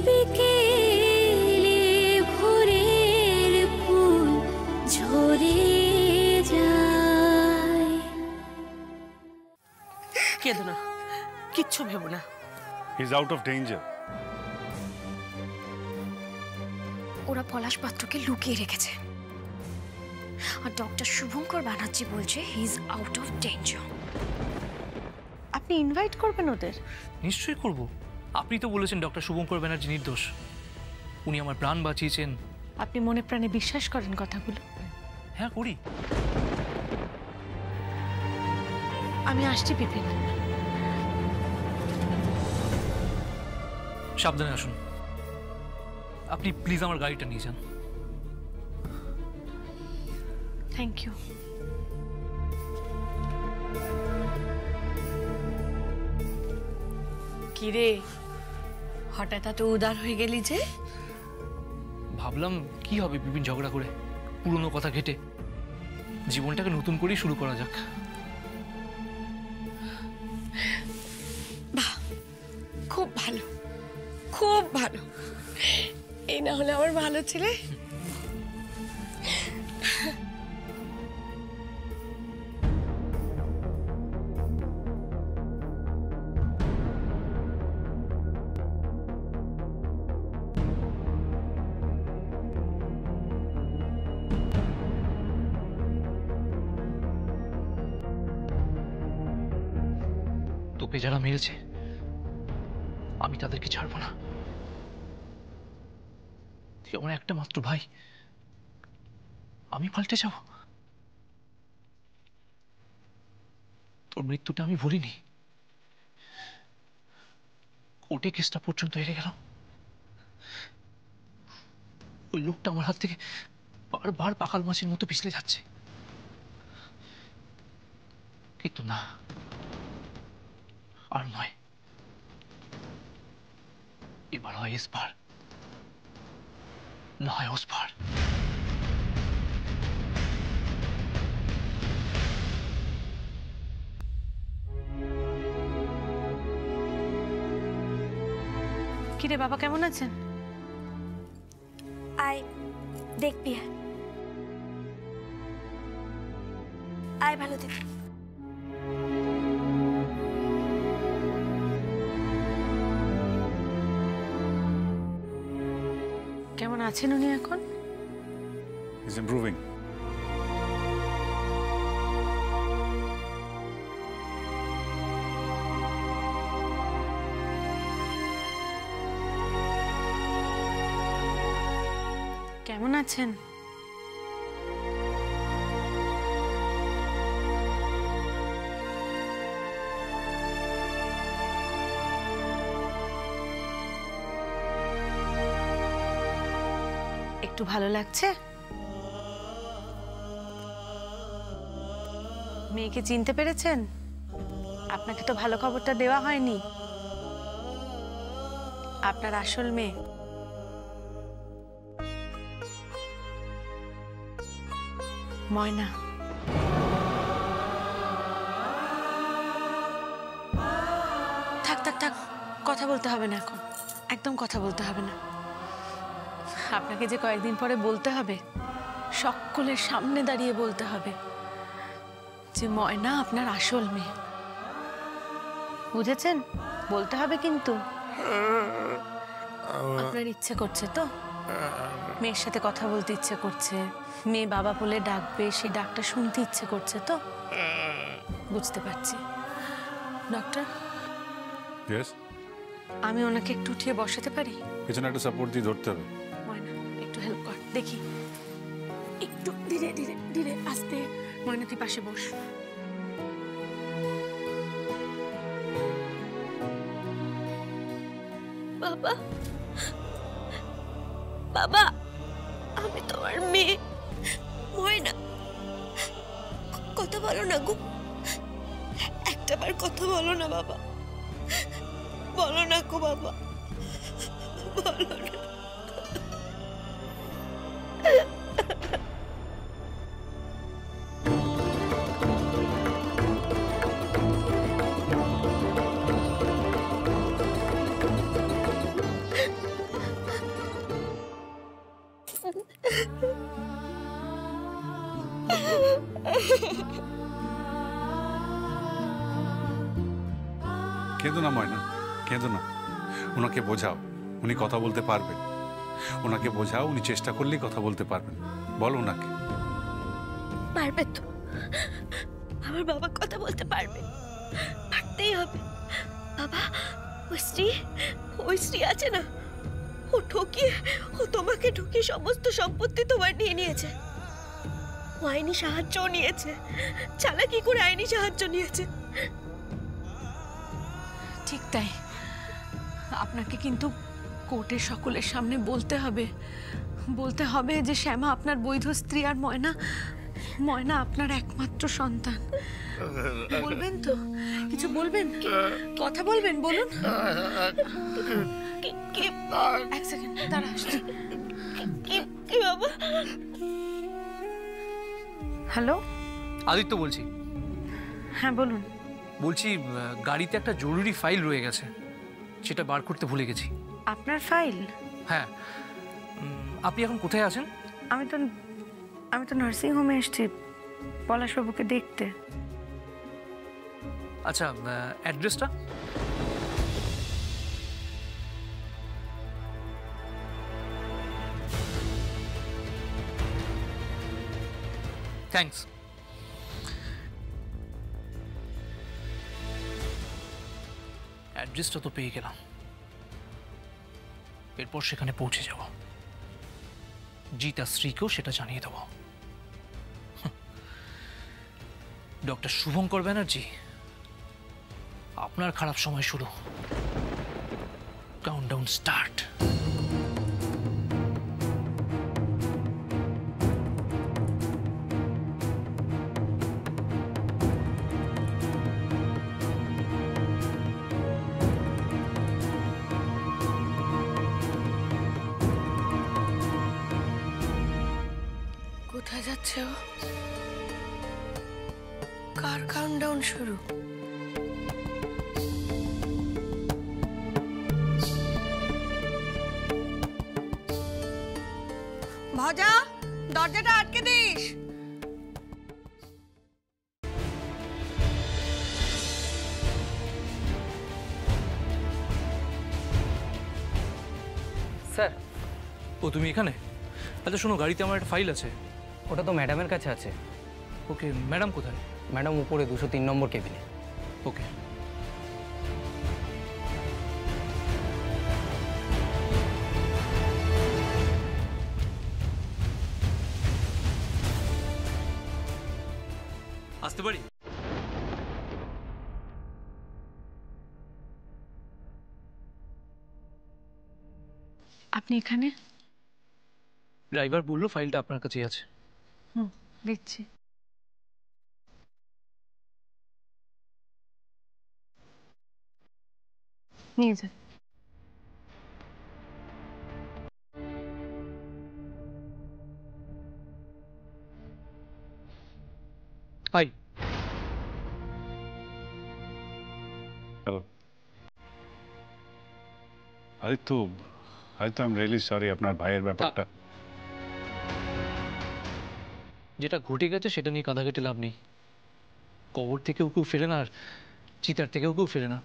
বিকেলে ভোরের ফুল ঝরে যায়। কেঁদো না, কিচ্ছু ভেবো না। He is out of danger. ওরা পলাশ পাত্রকে লুকিয়ে রেখেছে, আর ডক্টর শুভঙ্কর ব্যানার্জি বলছে he is out of danger. আপনি ইনভাইট করবেন ওদের? নিশ্চয়ই করব। আপনি তো বলেছেন ডক্টর শুভঙ্কর ব্যানার্জি নির্দোষ, উনি আমার প্রাণ বাঁচিয়েছেন। আপনি মনে প্রাণে বিশ্বাস করেন কথাগুলো? হ্যাঁ করি। আমি আসছি বিপিন। সাবধানে আসুন। আপনি প্লিজ আমার গাড়িটা নিয়ে যান। Thank you. কিরে, হঠাৎ এত উদার হয়ে গেলি যে? ভাবলাম কি হবে বিপিন ঝগড়া করে, পুরনো কথা ঘেটে জীবনটাকে নতুন করেই শুরু করা যাক। বাহ, খুব ভালো, খুব ভালো। এই না হলে আমার ভালো ছেলে। তোকে যারা মেরেছে আমি তাদেরকে ছাড়বো না। তুই আমার একটা মাত্র ভাই, আমি পাল্টে যাব? তোর মৃত্যুটা আমি ভুলিনি। কোর্টে কেসটা পর্যন্ত হেরে গেল। ওই লোকটা আমার হাত থেকে বারবার পাকাল মাছের মতো পিছলে যাচ্ছে, কিন্তু না, আর নয়। এবার হয় এসপার, না হয় ওসপার। কিরে বাবা, কেমন আছেন? আয় দেখবি, আয় ভালো দেখবি। কেমন আছেন উনি এখন? He is improving. কেমন আছেন? একটু ভালো লাগছে? মেয়েকে চিনতে পেরেছেন? আপনাকে তো ভালো খবরটা দেওয়া হয়নি। আপনার আসল মেয়ে। ময়না। থাক থাক থাক, কথা বলতে হবে না এখন, একদম কথা বলতে হবে না। আপনাকে যে কয়েকদিন পরে বলতে হবে, সকলের সামনে দাঁড়িয়ে বলতে হবে যে ময়না আপনার আসল মেয়ে। বুঝেছেন? বলতে হবে কিন্তু। আপনার ইচ্ছে করছে তো? মেয়ের সাথে কথা বলতে ইচ্ছে করছে, মেয়ে বাবা বলে ডাকবে, সেই ডাকটা শুনতে ইচ্ছে করছে তো? বুঝতে পারছি। ডক্টর, ইয়েস, আমি ওনাকে একটু উঠিয়ে বসাতে পারি? পিছনে একটা সাপোর্ট দিয়ে ধরতে হবে। ময়না একটু হেল্প কর দেখি, একটু ধীরে ধীরে ধীরে আস্তে। ময়না তুই পাশে বস। বাবা, বাবা, আমি তোমার মেয়ে ময়না। কথা বলো না গো, একটাবার কথা বলো না বাবা, বলো না গো বাবা, বলো না। কেঁদো না ময়না, কেঁদো না। ওনাকে বোঝাও, উনি কথা বলতে পারবেন। ওনাকে বোঝাও, উনি চেষ্টা করলেই কথা বলতে পারবেন। বলো ওনাকে। পারবে তো, আমার বাবা কথা বলতে পারবে, পারতেই হবে। বাবা, ওই স্ত্রী আছে না, ও তোমাকে ঠকিয়ে সমস্ত সম্পত্তি তোমার নিয়ে নিয়েছে। ও আইনি সাহায্য নিয়েছে, চালাকি করে আইনি সাহায্য নিয়েছে। ঠিক তাই, আপনাকে কিন্তু কোর্টের সকলের সামনে বলতে হবে যে শ্যামা আপনার বৈধ স্ত্রী আর ময়না আপনার একমাত্র সন্তান। বলবেন তো? কিছু বলবেন? কথা বলবেন? বলুন। এক সেকেন্ড দাঁড়া, আসছি। কি বাবা? হ্যালো, আদিত্য বলছি। হ্যাঁ বলুন। বলছি গাড়িতে একটা জরুরি ফাইল রয়ে গেছে, সেটা বার করতে ভুলে গেছি। আপনার ফাইল? হ্যাঁ। আপনি এখন কোথায় আছেন? আমি তো নার্সিং হোমে এসেছি পলাশবাবুকে দেখতে। আচ্ছা, অ্যাড্রেসটা? থ্যাঙ্কস। অ্যাড্রেসটা তো পেয়ে গেলাম, এরপর সেখানে পৌঁছে যাব, জিতা স্ত্রীকেও সেটা জানিয়ে দেব। ডক্টর শুভঙ্কর ব্যানার্জি, আপনার খারাপ সময় শুরু। Countdown start. কোথায় যাচ্ছে ও? কার কাউন্টডাউন শুরু? ভজা, দরজাটা আটকে দিস। স্যার, ও তুমি এখানে? আচ্ছা শোনো, গাড়িতে আমার একটা ফাইল আছে। ওটা তো ম্যাডামের কাছে আছে। ওকে, ম্যাডাম কোথায়? ম্যাডাম উপরে 203 নম্বর কেবিনে। ওকে। আসতে পারি? আপনি এখানে? ড্রাইভার বললো ফাইলটা আপনার কাছেই আছে। দিচ্ছি। নিয়ে যান। Hi. Hello Aditya, I am really sorry আপনার ভাইয়ের ব্যাপারটা। যেটা ঘটে গেছে সেটা নিয়ে কাঁদা কেটে লাভ নেই। কবর থেকেও কেউ ফেরে না, আর চিতার থেকেও কেউ ফেরে না।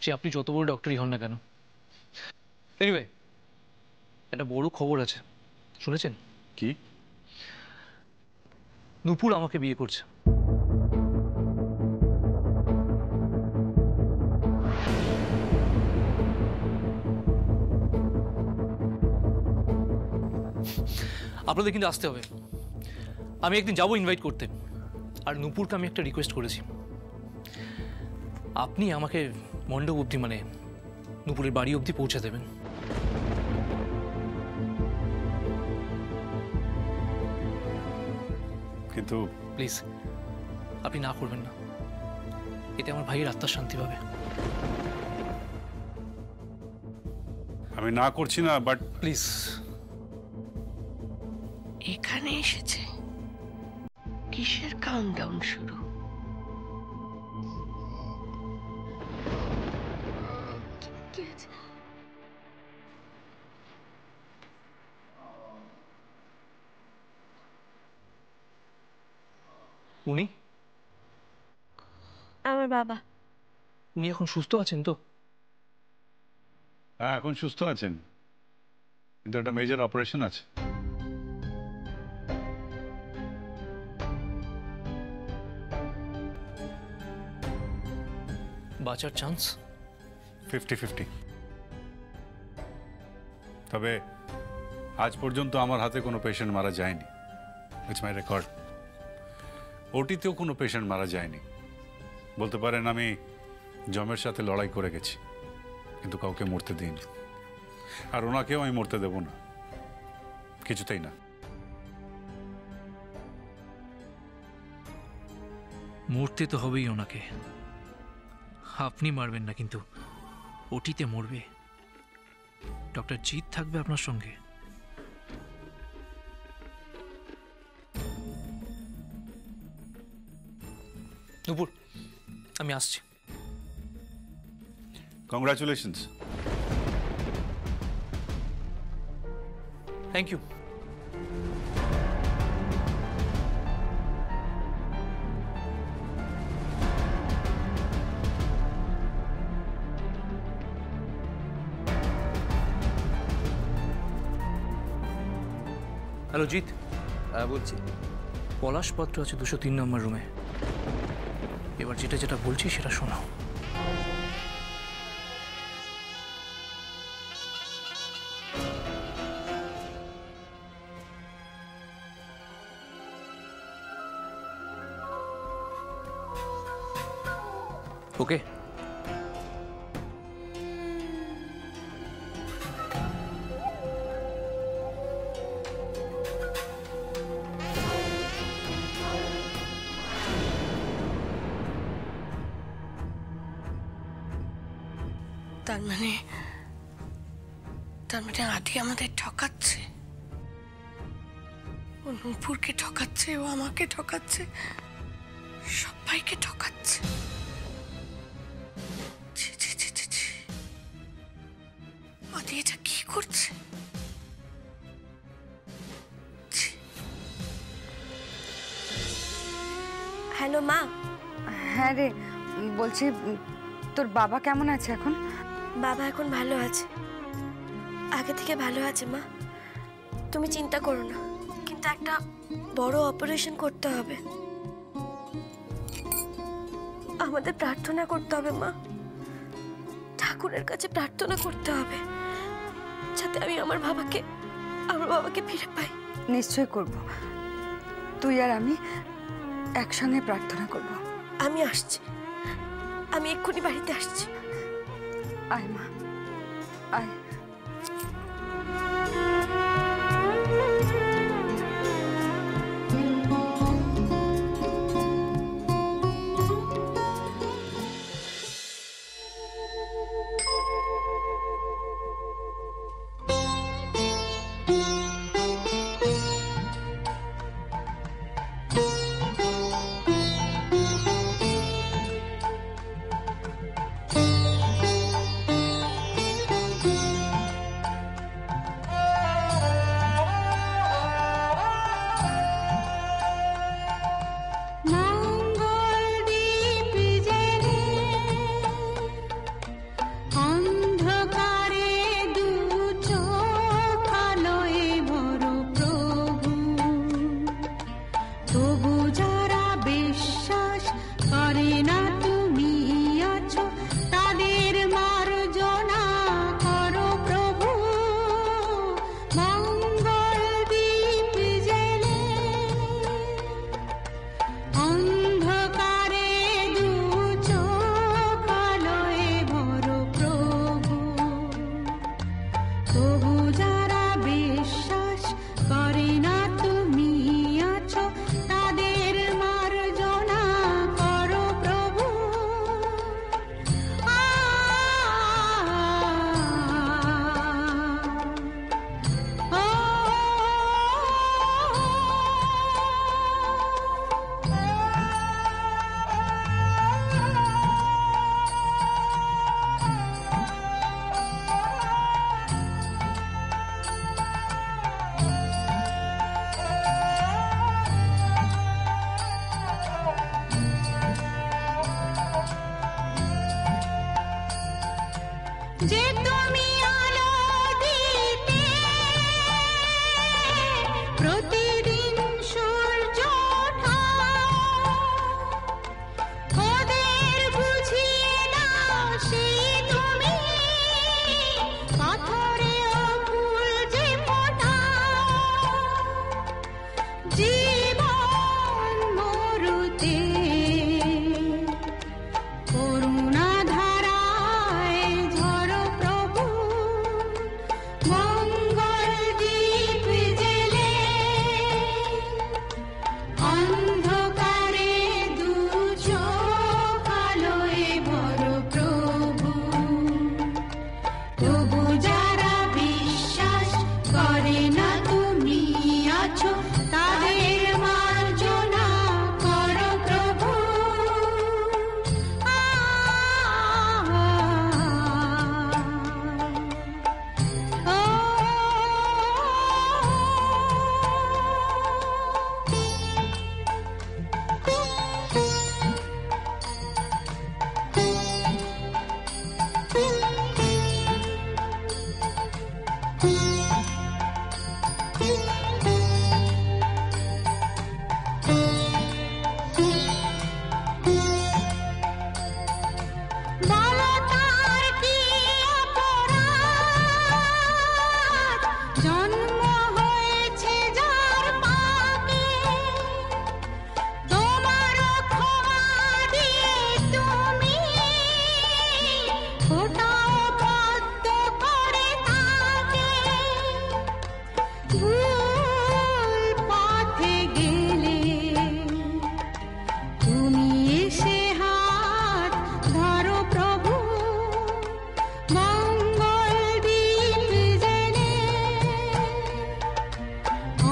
সে আপনি যত বড় ডক্টরই হন না কেন। এনিওয়ে, একটা বড় খবর আছে, শুনেছেন? কি? নূপুর আমাকে বিয়ে করছে। আপনাদের কিন্তু আসতে হবে। আমি একদিন যাবো ইনভাইট করতে, আর নূপুরকে আমি একটা রিকোয়েস্ট করেছি, আপনি আমাকে মণ্ডপ অবধি, মানে নূপুরের বাড়ি অবধি পৌঁছে দেবেন। কিন্তু প্লিজ, আপনি না করবেন না, এতে আমার ভাইয়ের আত্মার শান্তি পাবে। আমি না করছি না, বাট প্লিজ। এখানে এসেছে, কিসের কাউন্টডাউন শুরু? কি আছে? উনি আমার বাবা। উনি এখন সুস্থ আছেন তো? হ্যাঁ, এখন সুস্থ আছেন, কিন্তু একটা মেজর অপারেশন আছে। বাঁচার চান্স 50-50। তবে আজ পর্যন্ত আমার হাতে কোনো পেশেন্ট মারা যায়নি। It's my record. ওটিতেও কোনো পেশেন্ট মারা যায়নি। বলতে পারেন আমি জমের সাথে লড়াই করে গেছি, কিন্তু কাউকে মরতে দিইনি। আর ওনাকেও আমি মরতে দেব না, কিছুতেই না। মরতে তো হবেই ওনাকে। আপনি মারবেন না, কিন্তু ওটিতে মরবে। ডক্টর জিৎ থাকবে আপনার সঙ্গে। নুপুর, আমি আসছি। Congratulations. Thank you. Hello Jeet. হ্যাঁ বলছি। পলাশপত্র আছে 203 নম্বর রুমে। এবার যেটা যেটা বলছি সেটা শোনাও। ওকে। তার মানে আদি আমাদের ঠকাচ্ছে। ও নূপুরকে ঠকাচ্ছে, ও আমাকে ঠকাচ্ছে, সবাইকে ঠকাচ্ছে। ছি, ছি, ছি, ছি, ছি। আদি এটা কি করছে? ছি। হ্যালো মা। হ্যাঁ রে, বলছি তোর বাবা কেমন আছে এখন? বাবা এখন ভালো আছে, আগে থেকে ভালো আছে মা, তুমি চিন্তা করো না। কিন্তু একটা বড় অপারেশন করতে হবে, আমাদের প্রার্থনা করতে হবে মা, ঠাকুরের কাছে প্রার্থনা করতে হবে যাতে আমি আমার বাবাকে ফিরে পাই। নিশ্চয় করব, তুই আর আমি একসঙ্গে প্রার্থনা করব। আমি আসছি, আমি এক্ষুনি বাড়িতে আসছি। আয় মা, আয়। যে তুমি আলো দিতে প্রতিদিন সূর্য ওঠা ওদের বুঝিয়ে দাও সেই তুমি পাথরে ফুল যে ফোটা জীবন মরুতে করুণা ধারায় ঝরো প্রভু মঙ্গল দীপ জেলে অন্ধকারে দু চোখ আলোয় ভরো প্রভু তবু যারা বিশ্বাস করে না তুমি আছো তাদের মার্জনা করো প্রভু বালতার কি অপরাধ জন্ম হয়েছে যার পাকে তোমার ক্ষমা দিয়ে তুমি ফোটাও পদ্ম করে তাকে ভুল পথে গেলে তুমি এসে হাত ধরো প্রভু মঙ্গল দীপ জেলে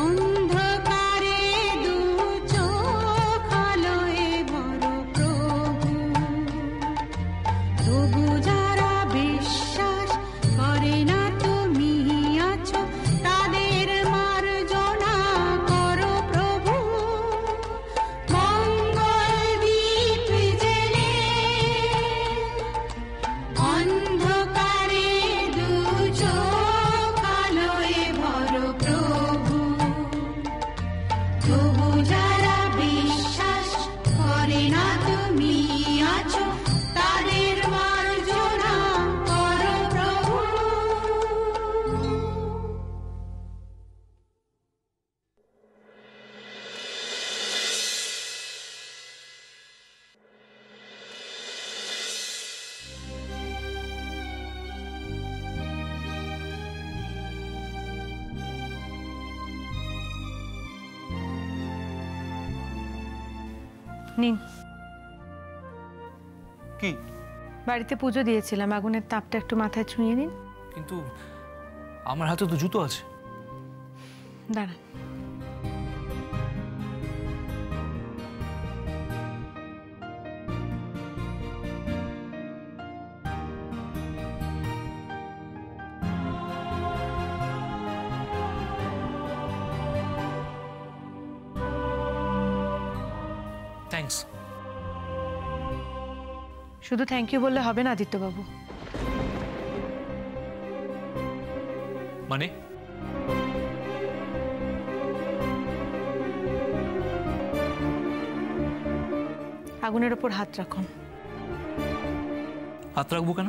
অন্ধকারে দু চোখ আলোয় ভরো প্রভু তবু যারা বিশ্বাস করে না তুমি আছো তাদের মার্জনা করো প্রভু মঙ্গল দীপ জেলে অন্ধকারে দু চোখ আলোয় ভরো প্রভু তবু যারা বিশ্বাস করে না তুমি আছো তাদের মার্জনা করো প্রভু নিন কি? বাড়িতে পুজো দিয়েছিলাম, আগুনের তাপটা একটু মাথায় ছুঁয়ে নিন। কিন্তু আমার হাতে তো জুতো আছে। দাঁড়ান। থ্যাঙ্কস। শুধু থ্যাংক ইউ বললে হবে না আদিত্যবাবু। মানে? আগুনের ওপর হাত রাখুন। হাত রাখবো কেন?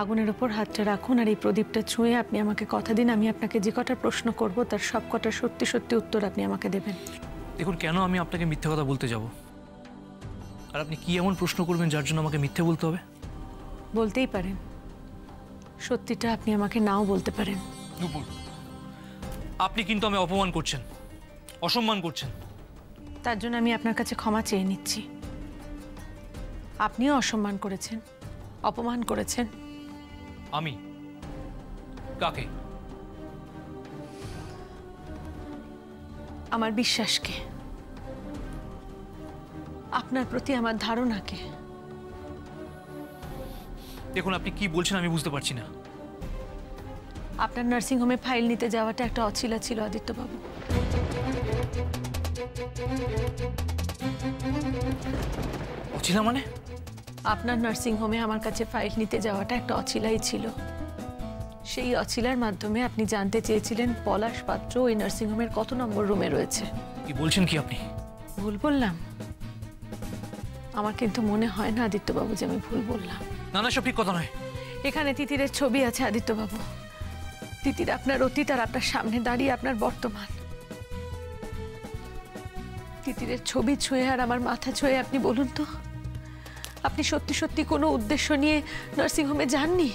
আগুনের ওপর হাতটা রাখুন আর এই প্রদীপটা ছুঁয়ে আপনি আমাকে কথা দিন, আমি আপনাকে যে কটা প্রশ্ন করব তার সব কটা সত্যি সত্যি উত্তর আপনি আমাকে দেবেন। দেখুন, কেন আমি আপনাকে মিথ্যে কথা বলতে যাব? আর আপনি কি এমন প্রশ্ন করবেন যার জন্য আমাকে মিথ্যে বলতে হবে? বলতেই পারেন, সত্যিটা আপনি আমাকে নাও বলতে পারেন। নুপুর, আপনি কিন্তু আমি অপমান করছেন, অসম্মান করছেন। তার জন্য আমি আপনার কাছে ক্ষমা চেয়ে নিচ্ছি। আপনিও অসম্মান করেছেন, অপমান করেছেন। আমি? কাকে? আমার বিশ্বাসকে, আপনার প্রতি আমার ধারণাকে। দেখুন, আপনি কি বলছেন আমি বুঝতে পারছি না। আপনার নার্সিংহোমে ফাইল নিতে যাওয়াটা একটা অছিলা ছিল আদিত্যবাবু। অছিলা মানে? আপনার নার্সিংহোমে আমার কাছে ফাইল নিতে যাওয়াটা একটা অছিলাই ছিল। সেই অছিলার মাধ্যমে আপনি জানতে চেয়েছিলেন পলাশ পাত্র ওই নার্সিংহোমের কত নম্বর রুমে রয়েছে। কি বলছেন কি আপনি? ভুল বললাম? আমার কিন্তু মনে হয় না আদিত্যবাবু যে আমি ভুল বললাম। না না, সব ঠিক কথা নয়। এখানে তিতিরের ছবি আছে আদিত্যবাবু। তিতির আপনার অতীত আর আপনার সামনে দাঁড়িয়ে আপনার বর্তমান। তিতিরের ছবি ছুঁয়ে আর আমার মাথা ছুঁয়ে আপনি বলুন তো, আপনি সত্যি সত্যি কোনো উদ্দেশ্য নিয়ে নার্সিংহোমে যাননি?